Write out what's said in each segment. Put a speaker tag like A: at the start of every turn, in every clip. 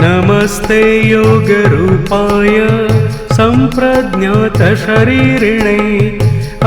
A: नमस्ते योगरूपाय सम्प्रज्ञातशरीरिणे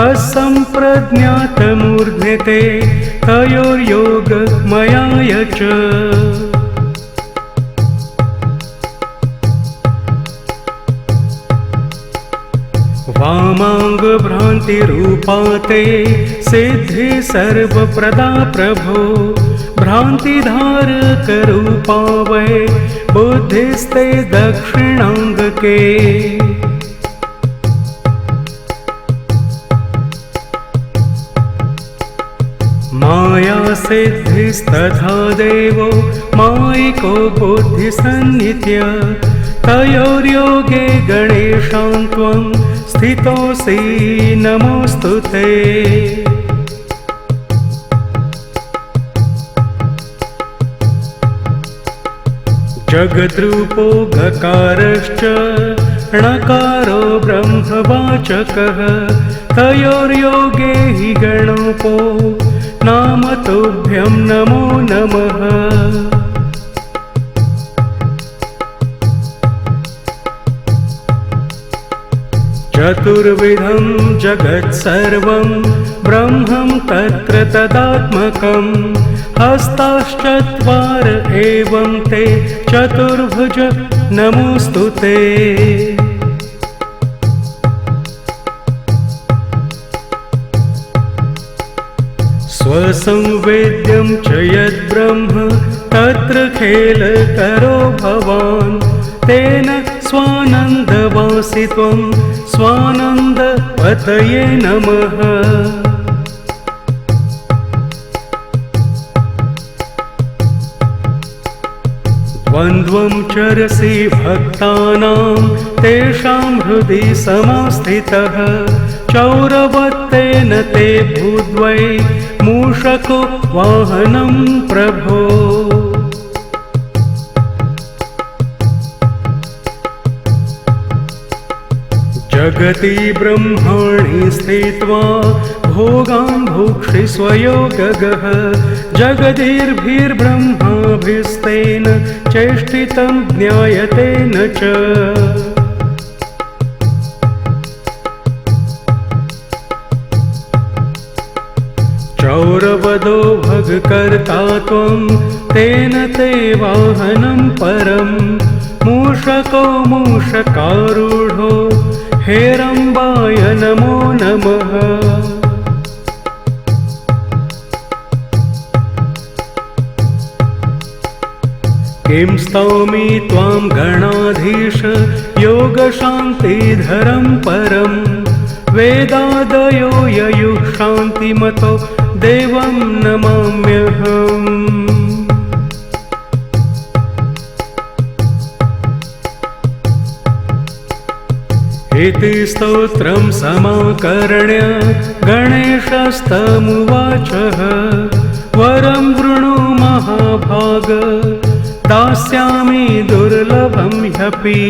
A: असम्प्रज्ञातमूर्ध्निते तयोर्योगमयाय च। वामाङ्गभ्रान्तिरूपाते सिद्धि सर्वप्रदा प्रभो भ्रान्तिधारकरूपा वै बुद्धिस्ते दक्षिणाङ्गके। माया सिद्धिस्तथा देवो मायिको बुद्धिसन्नित्य तयोर्योगे गणेशां त्वं स्थितोऽसि नमोऽस्तु ते। जगद्रूपो गकारश्च णकारो ब्रह्मवाचकः तयोर्योगे हि गणोपो नाम तुभ्यं नमो नमः। चतुर्विधं जगत्सर्वं ब्रह्मं तत्र तदात्मकं हस्ताश्चत्वार एवं ते चतुर्भुज नमोऽस्तु ते। स्वसंवेद्यं च यद्ब्रह्म तत्र खेलकरो भवान् तेन स्वानन्दवासि त्वं स्वानन्दपतये नमः। द्वन्द्वं चरसि भक्तानां तेषां हृदि समास्थितः चौरवत्तेन ते भूद्वै मूषको वाहनं प्रभो। जगति ब्रह्माणि स्थित्वा भोगान् भुक्षिष्व योगगः जगदिर्भिर्ब्रह्माभिस्तेन चेष्टितं ज्ञायते न च। चौरवदो भगकर्ता त्वं तेन ते वाहनं परं मूषको मूषकारूढो हेरम्बाय नमो नमः। किं स्तौमि त्वां गणाधीश योगशान्तिधरं परं वेदादयो ययुः शान्तिमतो देवं नमाम्यहम्। इति स्तोत्रं समाकर्ण्य गणेशस्तमुवाचः वरं वृणु महाभाग दास्यामि दुर्लभं ह्यपि।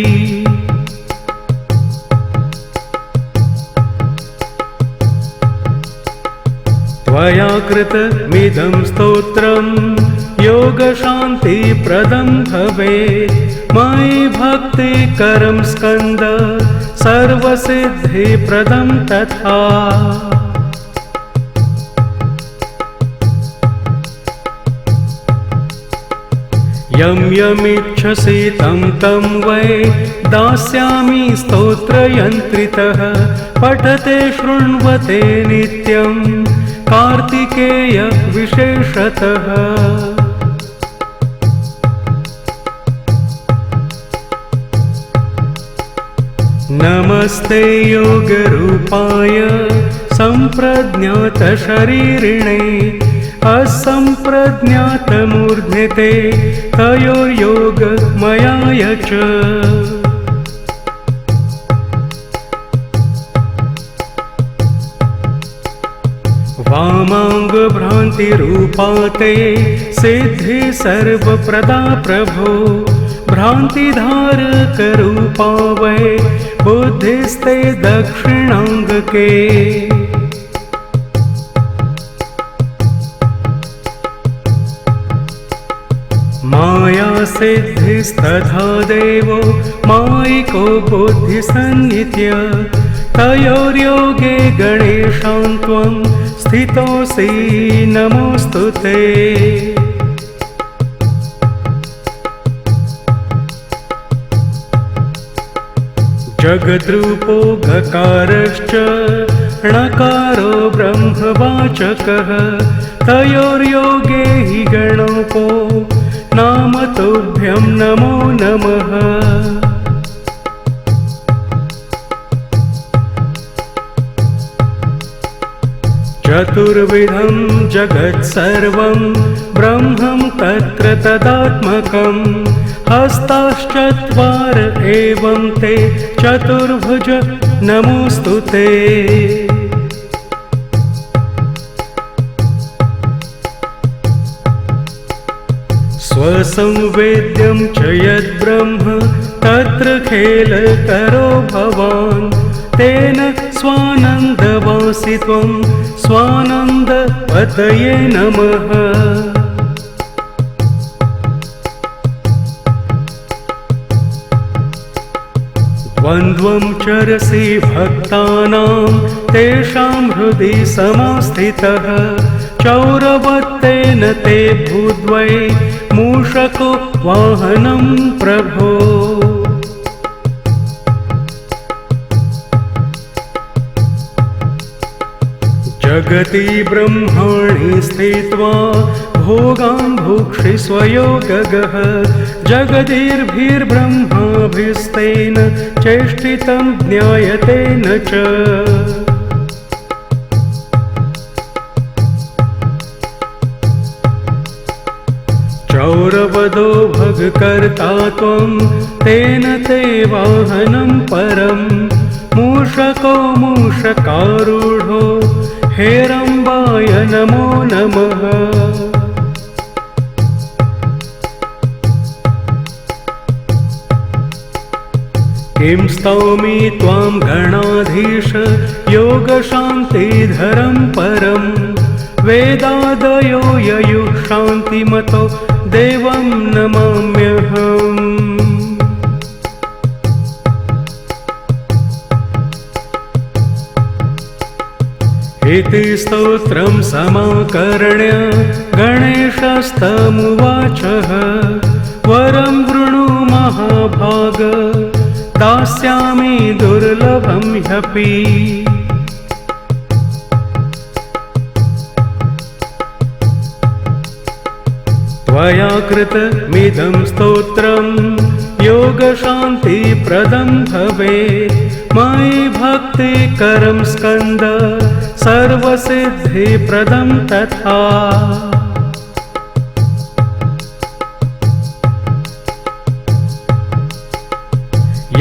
A: त्वया कृतमिदं स्तोत्रं योगशान्तिप्रदं भवेत् मयि भक्तिकरं स्कन्द सर्वसिद्धिप्रदं तथा। यं यमिच्छसि तं तं वै दास्यामि स्तोत्रयन्त्रितः पठते शृण्वते नित्यं कार्तिकेय विशेषतः। नमस्ते योगरूपाय सम्प्रज्ञातशरीरिणे असम्प्रज्ञातमूर्ध्निते तयोर्योगमयाय च। वामाङ्गभ्रान्तिरूपाते सिद्धि सर्वप्रदा प्रभो भ्रान्तिधारकरूपा वै बुद्धिस्ते दक्षिणाङ्गके। माया सिद्धिस्तथा देवो मायिको बुद्धिसन्नित्य तयोर्योगे गणेशां त्वं स्थितोऽसि नमोऽस्तु ते। जगद्रूपो गकारश्च णकारो ब्रह्मवाचकः तयोर्योगे हि गणोपो नाम तुभ्यं नमो नमः। चतुर्विधं जगत्सर्वं ब्रह्मं तत्र तदात्मकं हस्ताश्चत्वार एवं ते चतुर्भुज नमोऽस्तु ते। स्वसंवेद्यं च यद्ब्रह्म तत्र खेलकरो भवान् तेन स्वानन्दवासि त्वं स्वानन्दपतये नमः। द्वन्द्वं चरसि भक्तानां तेषां हृदि समास्थितः चौरवत्तेन ते भूद्वै मूषको वाहनं प्रभो। जगति ब्रह्माणि स्थित्वा भोगान् भुक्षिष्व योगगः जगदिर्भिर्ब्रह्माभिस्तेन चेष्टितं ज्ञायते न च। चौरवदो भगकर्ता त्वं तेन ते वाहनं परं मूषको मूषकारूढो हेरम्बाय नमो नमः। किं स्तौमि त्वां गणाधीश योगशान्तिधरं परं वेदादयो ययुः शान्तिमतो देवं नमाम्यहम्। इति स्तोत्रं समाकर्ण्य गणेशस्तमुवाचः वरं वृणु महाभाग दास्यामि दुर्लभं ह्यपि। त्वया कृतमिदं स्तोत्रं योगशान्तिप्रदं भवेत् मयि भक्तिकरं स्कन्द सर्वसिद्धिप्रदं तथा।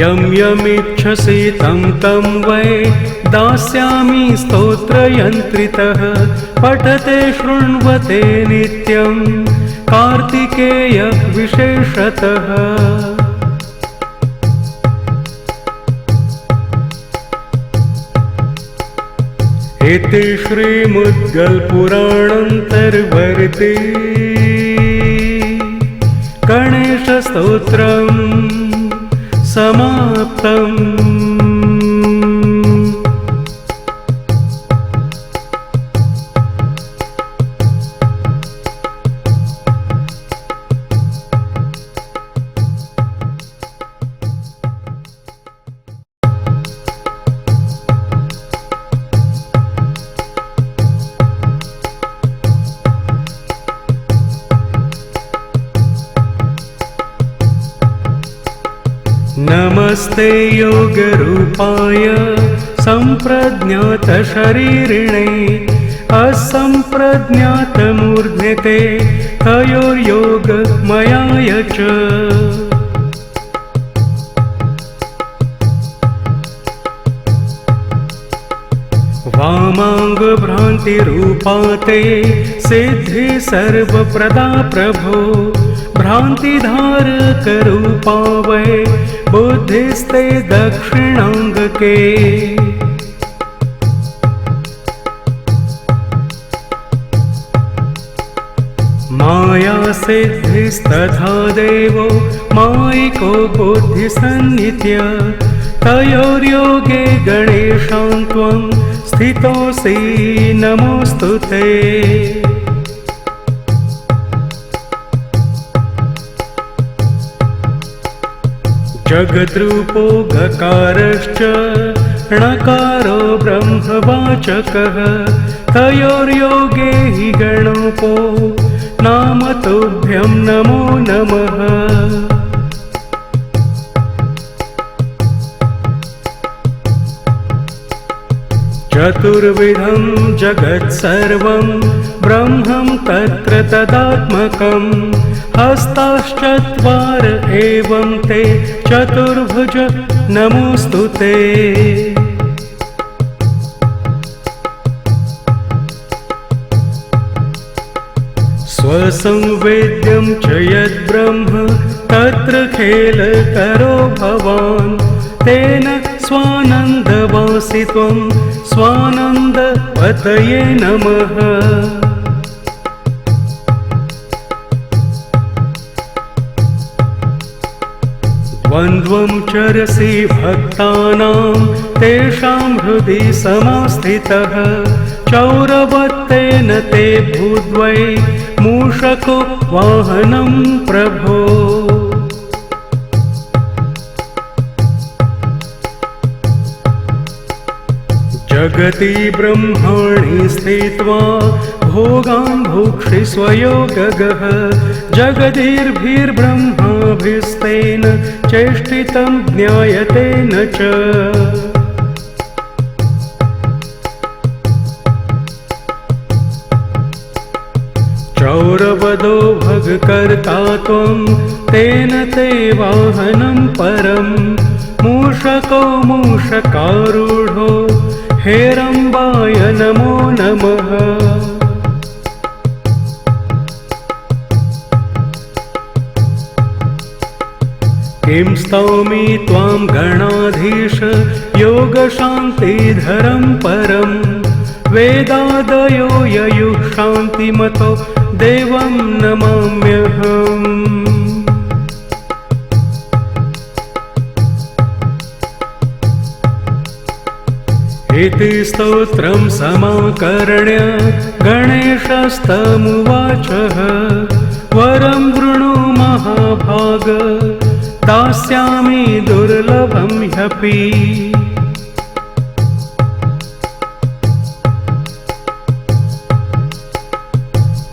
A: यं यमिच्छसि तं तं वै दास्यामि स्तोत्रयन्त्रितः पठते शृण्वते नित्यं कार्तिकेय विशेषतः। इति श्रीमुद्गलपुराणान्तर्वर्ती गणेशस्तोत्रम् समाप्तम्। नमस्ते योगरूपाय सम्प्रज्ञातशरीरिणे असम्प्रज्ञातमूर्ध्निते तयोर्योगमयाय च। वामाङ्गभ्रान्तिरूपाते सिद्धि सर्वप्रदा प्रभो भ्रान्तिधारकरूपा वै बुद्धिस्ते दक्षिणाङ्गके। माया सिद्धिस्तथा देवो मायिको बुद्धिसन्नित्य तयोर्योगे गणेशां त्वं स्थितोऽसि नमोऽस्तु ते। जगद्रूपो गकारश्च णकारो ब्रह्मवाचकः तयोर्योगे हि गणोपो नाम तुभ्यं नमो नमः। चतुर्विधं जगत्सर्वं ब्रह्मं तत्र तदात्मकं हस्ताश्चत्वार एवं ते चतुर्भुज नमोऽस्तु ते। स्वसंवेद्यं च यद्ब्रह्म तत्र खेलकरो भवान् तेन स्वानन्दवासि त्वं स्वानन्दपतये नमः। द्वन्द्वं चरसि भक्तानां तेषां हृदि समास्थितः चौरवत्तेन ते भूद्वै मूषको वाहनं प्रभो। जगति ब्रह्माणि स्थित्वा भोगान् भुक्षि स्वयोगगः जगदीर्भिर्ब्रह्माभिस्तेन चेष्टितं ज्ञायते न च। चौरवदो भगकर्ता त्वं तेन ते वाहनं परं मूषको मूषकारूढो हेरम्बाय नमो नमः। किं स्तौमि त्वां गणाधीश योगशान्तिधरं परं वेदादयो ययुः शान्तिमतो देवं नमाम्यहम्। इति स्तोत्रं समाकर्ण्य गणेशस्तमुवाचः वरं वृणु महाभाग दास्यामि दुर्लभं ह्यपि।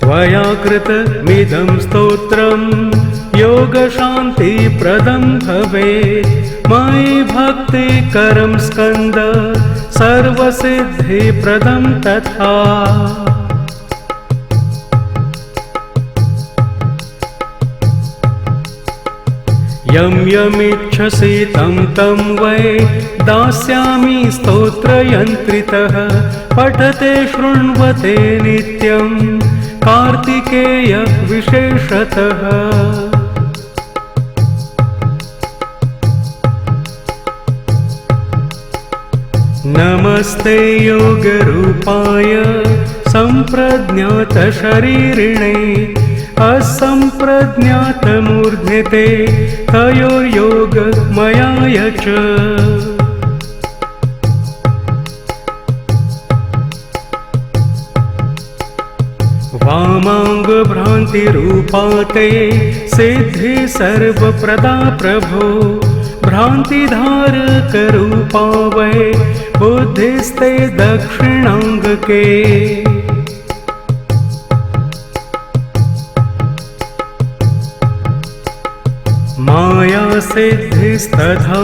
A: त्वया कृतमिदं स्तोत्रं योगशान्तिप्रदं भवेत् मयि भक्तिकरं स्कन्द सर्वसिद्धिप्रदं तथा। यं यमिच्छसि तं तं वै दास्यामि स्तोत्रयन्त्रितः पठते शृण्वते नित्यं कार्तिकेय विशेषतः। नमस्ते योगरूपाय सम्प्रज्ञातशरीरिणे असम्प्रज्ञातमूर्ध्नि ते तयोर्योगमयाय च। वामाङ्गभ्रान्तिरूपा ते सिद्धि सर्वप्रदा प्रभो भ्रान्तिधारकरूपा वै बुद्धिस्ते दक्षिणाङ्गके। माया सिद्धिस्तथा